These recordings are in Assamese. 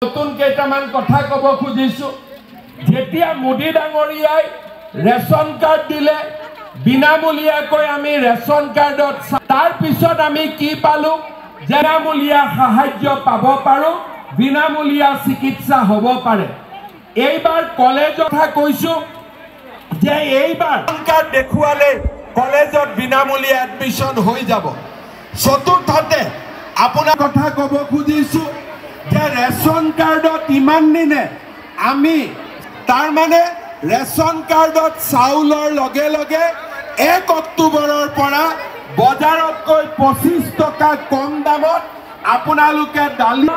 নতুন কেইটামান কথা কব খুজিছো যেতিয়া মোদী ডাঙৰীয়াই ৰেশন কাৰ্ড দিলে বিনামূলীয়াকৈ আমি ৰেশন কাৰ্ডত তাৰ পিছত আমি কি পালো বিনামূলীয়া সাহায্য পাব পাৰো বিনামূলীয়া চিকিৎসা হ'ব পাৰে এইবাৰ কলেজত কথা কৈছো যে এইবাৰ কাৰ্ড দেখুৱালে কলেজত বিনামূলীয়া এডমিশন হৈ যাব চতুৰ্থতে আপোনাৰ কথা কব খুজিছো যে ৰেশন কাৰ্ডত ইমান দিনে আমি তাৰ মানে ৰেশন কাৰ্ডত চাউলৰ লগে লগে 1 অক্টোবৰৰ পৰা বজাৰতকৈ 25 টকা কম দামত আপোনালোকে দালি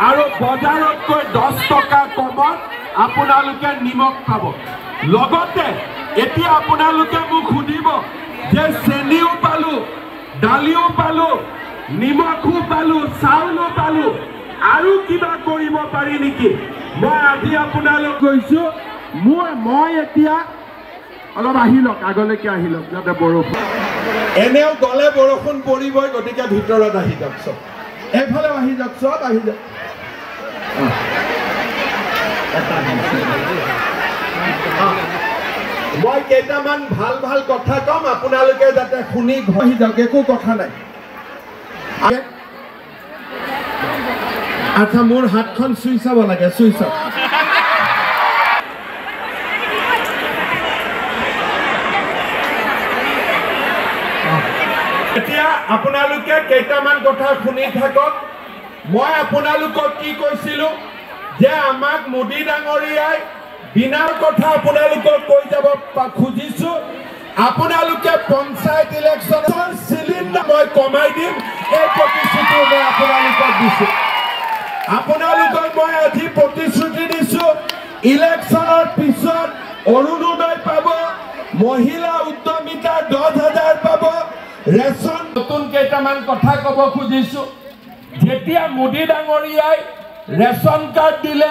আৰু বজাৰতকৈ 10 টকা কমত আপোনালোকে নিমখ পাব লগতে এতিয়া আপোনালোকে মোক সুধিব যে চেনিও পালো দালিও পালো নিমখো পালো চাউলো পালো আৰু কিবা কৰিব পাৰি নেকি মই আজি আপোনালোক কৈছো মই এতিয়া অলপ আহিলক আগলৈকে আহিলক যাতে বৰষুণ এনেও গলে বৰষুণ পৰিবই গতিকে ভিতৰত আহি যাওক সব এইফালে আহি যাওক সব আহি যাওক মই কেইটামান ভাল ভাল কথা কম আপোনালোকে যাতে শুনি আহি যাওক একো কথা নাই আচ্ছা মোৰ হাতখন চুই চাব লাগে চুই চাওক এতিয়া আপোনালোকে কেইটামান কথা শুনি থাকক মই আপোনালোকক কি কৈছিলো যে আমাক মোদী ডাঙৰীয়াই বিনা কথা আপোনালোকক কৈ যাব খুজিছো আপোনালোকে পঞ্চায়ত ইলেকশ্যনৰ চিলিণ্ডাৰ মই কমাই দিম এই প্ৰতিশ্ৰুতি মই আপোনালোকক দিছো আপোনালোকক মই আজি প্ৰতিশ্ৰুতি দিছো ইলেকশ্যনৰ পিছত অৰুণোদয় পাব মহিলা উদ্যমিতা 10,000 পাব ৰেশন নতুন কেইটামান কথা কব খুজিছো যেতিয়া মোদী ডাঙৰীয়াই ৰেশন কাৰ্ড দিলে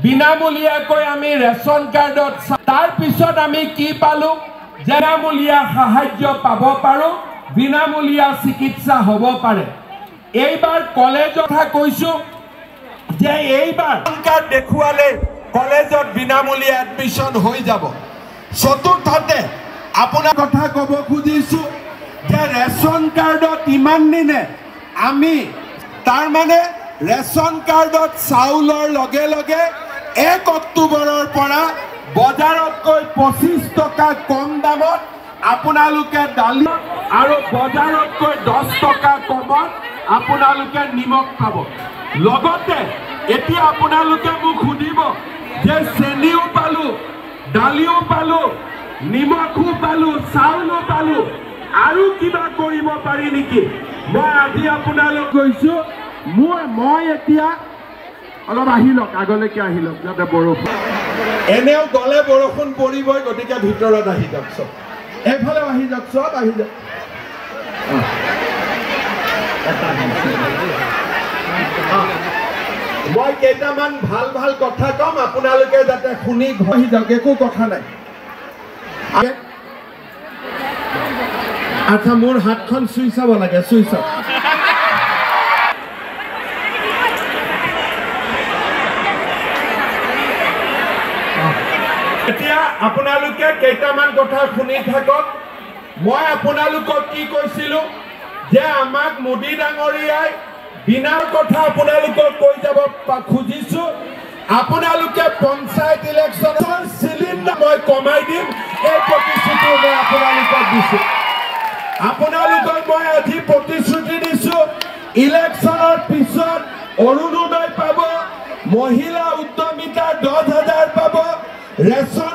বিনামূলীয়াকৈ আমি ৰেশন কাৰ্ডত তাৰ পিছত আমি কি পালো বিনামূলীয়া সাহায্য পাব পাৰো বিনামূলীয়া চিকিৎসা হ'ব পাৰে এইবাৰ কলেজত কথা কৈছো যে এইবাৰ কাৰ্ড দেখুৱালে কলেজত বিনামূলীয়া এডমিশন হৈ যাব চতুৰ্থতে আপোনাৰ কথা কব খুজিছো যে ৰেশন কাৰ্ডত ইমান দিনে আমি তাৰ মানে ৰেশন কাৰ্ডত চাউলৰ লগে লগে 1 অক্টোবৰৰ পৰা বজাৰতকৈ 25 টকা কম দামত আপোনালোকে দালি আৰু বজাৰতকৈ 10 টকা কমত আপোনালোকে নিমখ পাব লগতে এতিয়া আপোনালোকে মোক সুধিব যে চেনিও পালো দালিও পালো নিমখো পালো চাউলো পালো আৰু কিবা কৰিব পাৰি নেকি মই আজি আপোনালোক কৈছো মই এতিয়া অলপ আহিলক আগলৈকে আহিলক যাতে বৰষুণ এনেও গলে বৰষুণ পৰিবই গতিকে ভিতৰত আহি যাওক সব এইফালে আহি যাওক সব আহি যাওক মই কেইটামান ভাল ভাল কথা কম আপোনালোকে যাতে শুনি আহি যাওক একো কথা নাই আচ্ছা মোৰ হাতখন চুই চাব লাগে চুই চাওক এতিয়া আপোনালোকে কেইটামান কথা শুনি থাকক মই আপোনালোকক কি কৈছিলো যে আমাক মোদী ডাঙৰীয়াই বিনা কথা আপোনালোকক কৈ যাব খুজিছো আপোনালোকে পঞ্চায়ত ইলেকশ্যনৰ চিলিণ্ডাৰ মই কমাই দিম এই প্ৰতিশ্ৰুতি মই আপোনালোকক দিছো আপোনালোকক মই আজি প্ৰতিশ্ৰুতি দিছো ইলেকশ্যনৰ পিছত অৰুণোদয় পাব মহিলা উদ্যমিতা 10,000 পাব ৰেশন